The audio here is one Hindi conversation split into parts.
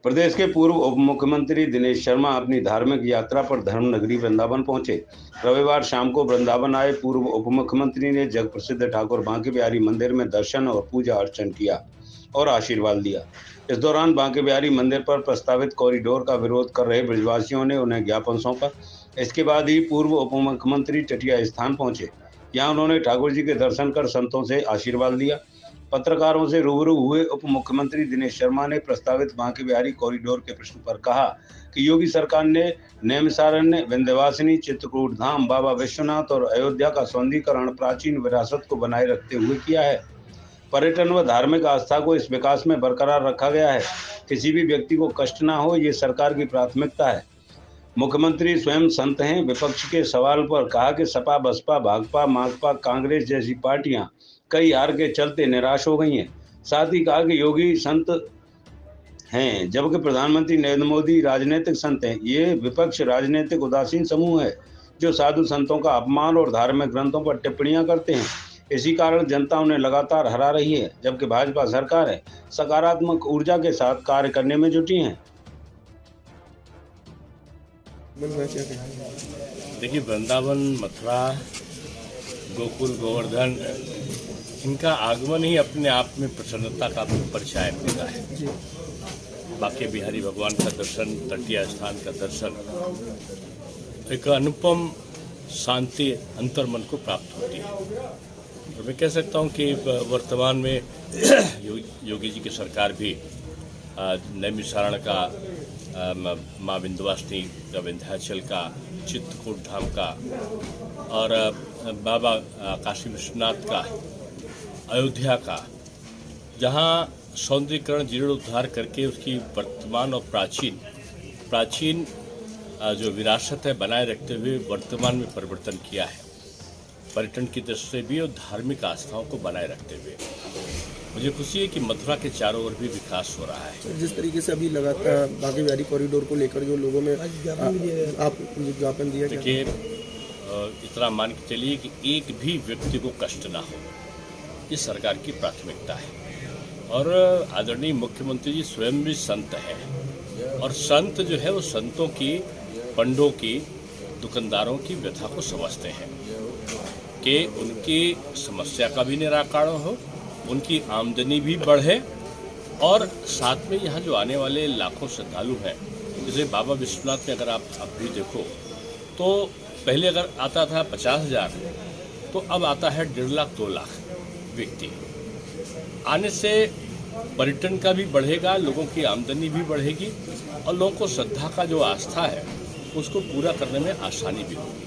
प्रदेश के पूर्व उप मुख्यमंत्री दिनेश शर्मा अपनी धार्मिक यात्रा पर धर्मनगरी वृंदावन पहुंचे। रविवार शाम को वृंदावन आए पूर्व उप मुख्यमंत्री ने जग प्रसिद्ध ठाकुर बांके बिहारी मंदिर में दर्शन और पूजा अर्चन किया और आशीर्वाद लिया। इस दौरान बांके बिहारी मंदिर पर प्रस्तावित कॉरिडोर का विरोध कर रहे ब्रजवासियों ने उन्हें ज्ञापन सौंपा। इसके बाद ही पूर्व उप मुख्यमंत्री चटिया स्थान पहुंचे। यहाँ उन्होंने ठाकुर जी के दर्शन कर संतों से आशीर्वाद लिया। पत्रकारों से रूबरू हुए उप मुख्यमंत्री दिनेश शर्मा ने प्रस्तावित बांके बिहारी कॉरिडोर के प्रश्न पर कहा कि योगी सरकार ने नैमिषारण्य, विंध्यवासिनी, चित्रकूट धाम, बाबा विश्वनाथ और अयोध्या का सौंदर्यीकरण प्राचीन विरासत को बनाए रखते हुए किया है। पर्यटन व धार्मिक आस्था को इस विकास में बरकरार रखा गया है। किसी भी व्यक्ति को कष्ट न हो, ये सरकार की प्राथमिकता है। मुख्यमंत्री स्वयं संत हैं। विपक्ष के सवाल पर कहा कि सपा, बसपा, भाकपा, माकपा, कांग्रेस जैसी पार्टियां कई हार के चलते निराश हो गई हैं। साथ ही कहा कि योगी संत हैं, जबकि प्रधानमंत्री नरेंद्र मोदी राजनीतिक संत हैं। ये विपक्ष राजनीतिक उदासीन समूह है जो साधु संतों का अपमान और धार्मिक ग्रंथों पर टिप्पणियां करते हैं। इसी कारण जनता उन्हें लगातार हरा रही है, जबकि भाजपा सरकार है सकारात्मक ऊर्जा के साथ कार्य करने में जुटी है। देखिए, वृंदावन, मथुरा, गोकुल, गोवर्धन, इनका आगमन ही अपने आप में प्रसन्नता का परिचायक होता है। बांके बिहारी भगवान का दर्शन, तटीय स्थान का दर्शन, एक अनुपम शांति अंतर्मन को प्राप्त होती है। तो मैं कह सकता हूँ कि वर्तमान में योगी जी की सरकार भी नैमिषारण्य का, माँ विंध्यवासिनी का, विंध्याचल का, चित्रकूट धाम का और बाबा काशी विश्वनाथ का, अयोध्या का, जहाँ सौंदर्यीकरण, जीर्णोद्धार करके उसकी वर्तमान और प्राचीन जो विरासत है बनाए रखते हुए वर्तमान में परिवर्तन किया है। पर्यटन की दृष्टि से भी और धार्मिक आस्थाओं को बनाए रखते हुए मुझे खुशी है कि मथुरा के चारों ओर भी विकास हो रहा है। जिस तरीके से अभी लगातार बांके बिहारी कॉरिडोर को लेकर जो लोगों में आप ज्ञापन दिया, देखिए, इतना मान के चलिए कि एक भी व्यक्ति को कष्ट ना हो, ये सरकार की प्राथमिकता है। और आदरणीय मुख्यमंत्री जी स्वयं भी संत हैं और संत जो है वो संतों की, पंडों की, दुकानदारों की व्यथा को समझते हैं कि उनकी समस्या का भी निराकरण हो, उनकी आमदनी भी बढ़े और साथ में यहाँ जो आने वाले लाखों श्रद्धालु हैं, जैसे बाबा विश्वनाथ में अगर आप भी देखो तो पहले अगर आता था 50,000 तो अब आता है 1.5 लाख 2 लाख व्यक्ति। आने से पर्यटन का भी बढ़ेगा, लोगों की आमदनी भी बढ़ेगी और लोगों को श्रद्धा का जो आस्था है उसको पूरा करने में आसानी भी होगी।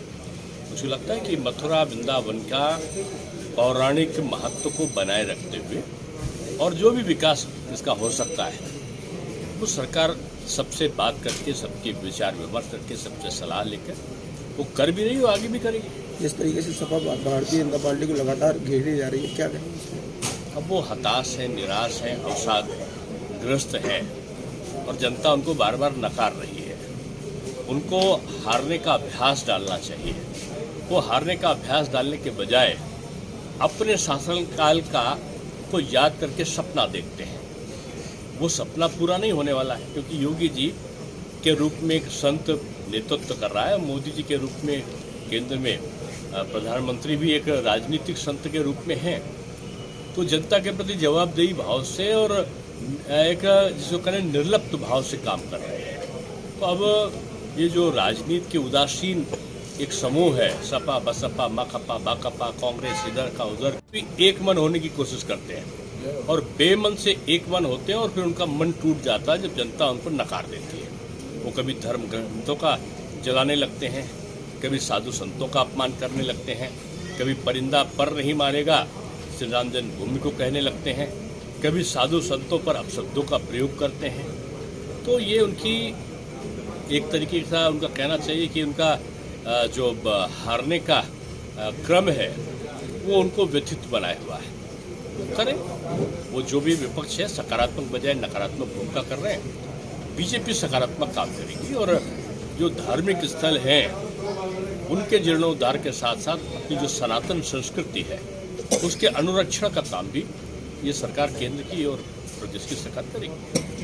मुझे लगता है कि मथुरा, वृंदावन का पौराणिक महत्व को बनाए रखते हुए और जो भी विकास इसका हो सकता है वो सरकार सबसे बात करके, सबके विचार विमर्श करके, सबसे सलाह लेकर वो कर भी रही है, आगे भी करेगी। जिस तरीके से सपा भारतीय जनता पार्टी को लगातार घेरे जा रही है, क्या कहेंगे? अब वो हताश है, निराश है, अवसादग्रस्त है और जनता उनको बार बार नकार रही है। उनको हारने का अभ्यास डालना चाहिए। वो हारने का अभ्यास डालने के बजाय अपने शासनकाल का को याद करके सपना देखते हैं। वो सपना पूरा नहीं होने वाला है, क्योंकि योगी जी के रूप में एक संत नेतृत्व कर रहा है, मोदी जी के रूप में केंद्र में प्रधानमंत्री भी एक राजनीतिक संत के रूप में हैं। तो जनता के प्रति जवाबदेही भाव से और एक जिसको कहें निर्लिप्त भाव से काम कर रहे हैं। तो अब ये जो राजनीति के उदासीन एक समूह है, सपा, बसपा, माकपा, बाकपा, कांग्रेस, इधर का उधर, एक मन होने की कोशिश करते हैं और बेमन से एक मन होते हैं और फिर उनका मन टूट जाता है जब जनता उनको नकार देती है। वो कभी धर्म ग्रंथों का जलाने लगते हैं, कभी साधु संतों का अपमान करने लगते हैं, कभी परिंदा पर नहीं मारेगा श्री राम जन्मभूमि को कहने लगते हैं, कभी साधु संतों पर अपशब्दों का प्रयोग करते हैं। तो ये उनकी एक तरीके से उनका कहना चाहिए कि उनका जो हारने का क्रम है वो उनको व्यथित बनाए हुआ है। करें, वो जो भी विपक्ष है सकारात्मक बजाय नकारात्मक भूमिका कर रहे हैं। बीजेपी सकारात्मक काम करेगी और जो धार्मिक स्थल हैं उनके जीर्णोद्धार के साथ साथ अपनी जो सनातन संस्कृति है उसके अनुरक्षण का काम भी ये सरकार केंद्र की और प्रदेश की सरकार करेगी।